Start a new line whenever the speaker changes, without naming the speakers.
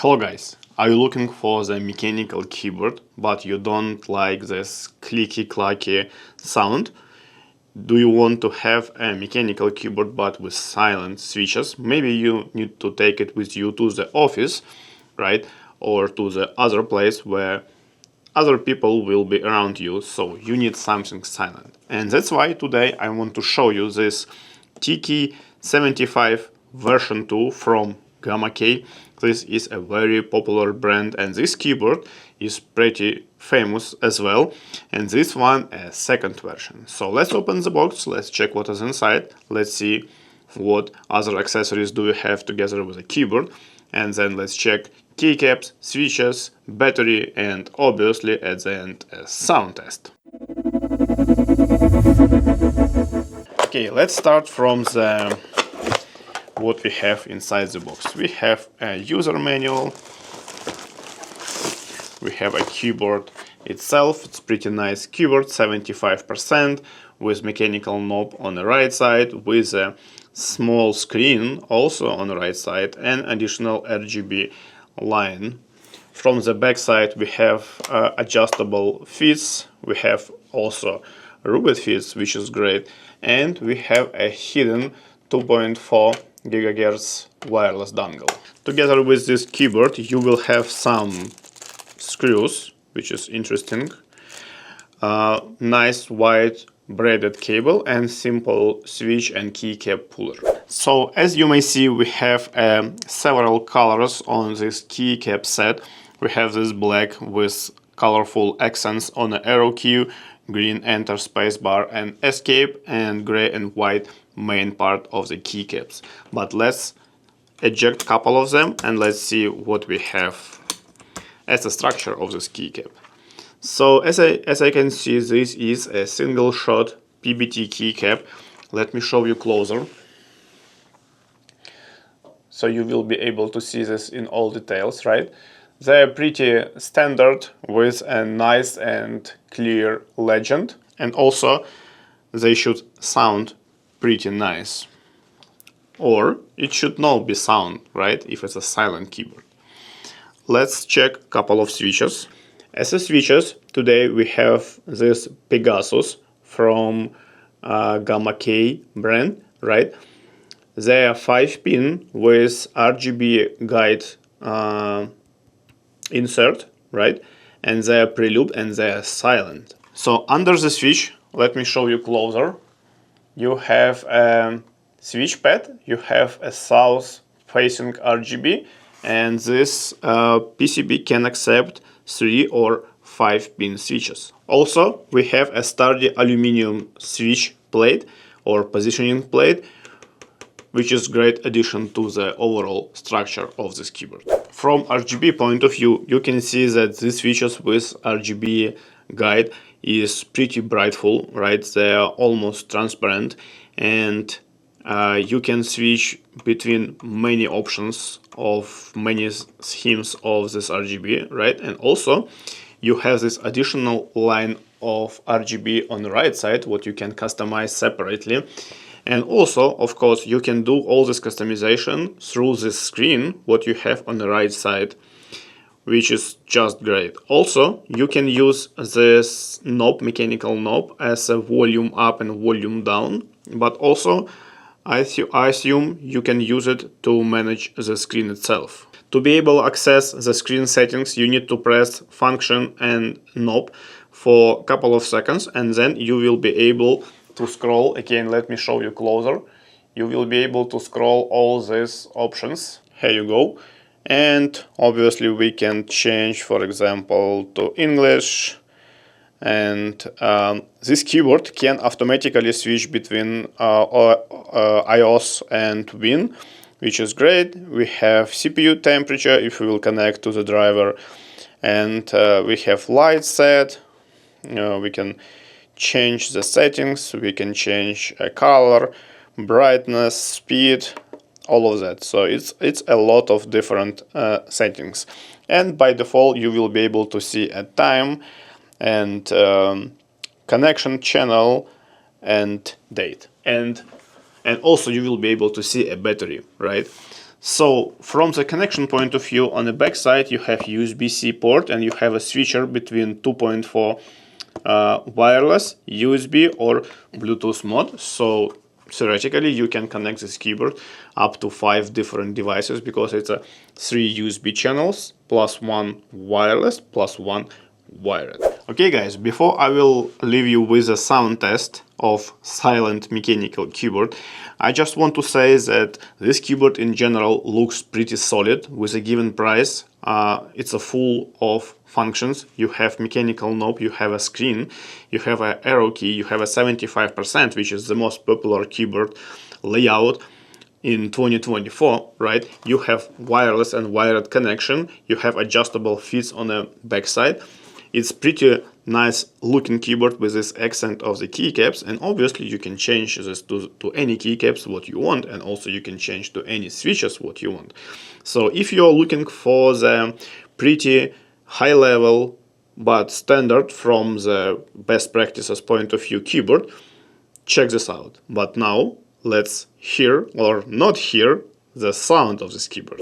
Hello guys, are you looking for the mechanical keyboard but you don't like this clicky clacky sound? Do you want to have a mechanical keyboard but with silent switches? Maybe you need to take it with you to the office, right? Or to the other place where other people will be around you, so you need something silent. And that's why today I want to show you this TK75 version 2 from Gamakay. This is a very popular brand and this keyboard is pretty famous as well. And this one a second version. So let's open the box, let's check what is inside, let's see what other accessories do you have together with a keyboard, and then let's check keycaps, switches, battery, and obviously at the end a sound test. Okay, let's start from the what we have inside the box. We have a user manual, we have a keyboard itself. It's pretty nice keyboard, 75% with mechanical knob on the right side, with a small screen also on the right side and additional RGB line. From the back side we have adjustable feeds, we have also Rubet feeds, which is great, and we have a hidden 2.4 GHz wireless dongle. Together with this keyboard you will have some screws, which is interesting, nice white braided cable and simple switch and keycap puller. So as you may see, we have several colors on this keycap set. We have this black with colorful accents on the arrow key, green enter spacebar and escape, and gray and white main part of the keycaps. But let's eject a couple of them and let's see what we have as the structure of this keycap. So as I can see, this is a single shot PBT keycap. Let me show you closer, so you will be able to see this in all details, right? They're pretty standard with a nice and clear legend, and also they should sound pretty nice, or it should not be sound, right, if it's a silent keyboard. Let's check a couple of switches. As a switches, today we have this Pegasus from Gamakay brand, right? They are 5-pin with RGB guide insert, right? And they are pre-looped and they are silent. So under the switch, let me show you closer. You have a switch pad, you have a south facing RGB, and this PCB can accept 3 or 5-pin switches. Also, we have a sturdy aluminum switch plate or positioning plate, which is great addition to the overall structure of this keyboard. From RGB point of view, you can see that these switches with RGB guide is pretty brightful, right? They are almost transparent, and you can switch between many options of many schemes of this RGB, right? And also you have this additional line of RGB on the right side, what you can customize separately. And also, of course, you can do all this customization through this screen, what you have on the right side, which is just great. Also, you can use this knob, mechanical knob, as a volume up and volume down, but also I assume you can use it to manage the screen itself. To be able to access the screen settings, you need to press function and knob for a couple of seconds, and then you will be able to scroll. Again, let me show you closer. You will be able to scroll all these options. Here you go. And obviously we can change, for example, to English. And this keyboard can automatically switch between iOS and Win, which is great. We have CPU temperature if we will connect to the driver, and we have light set. We can change the settings, we can change a color, brightness, speed, all of that. So it's a lot of different settings, and by default you will be able to see a time and connection channel and date, and also you will be able to see a battery, right? So from the connection point of view, on the back side you have USB-C port and you have a switcher between 2.4 wireless, USB or Bluetooth mode. So theoretically you can connect this keyboard up to 5 different devices because it's a 3 USB channels plus 1 wireless plus 1 wired. Okay guys, before I will leave you with a sound test of silent mechanical keyboard, I just want to say that this keyboard in general looks pretty solid with a given price. It's a full of functions. You have mechanical knob, you have a screen, you have an arrow key, you have a 75%, which is the most popular keyboard layout in 2024, right? You have wireless and wired connection, you have adjustable fits on the backside. It's pretty nice looking keyboard with this accent of the keycaps, and obviously you can change this to any keycaps what you want, and also you can change to any switches what you want. So if you're looking for the pretty high level but standard from the best practices point of view keyboard, check this out. But now let's hear or not hear the sound of this keyboard.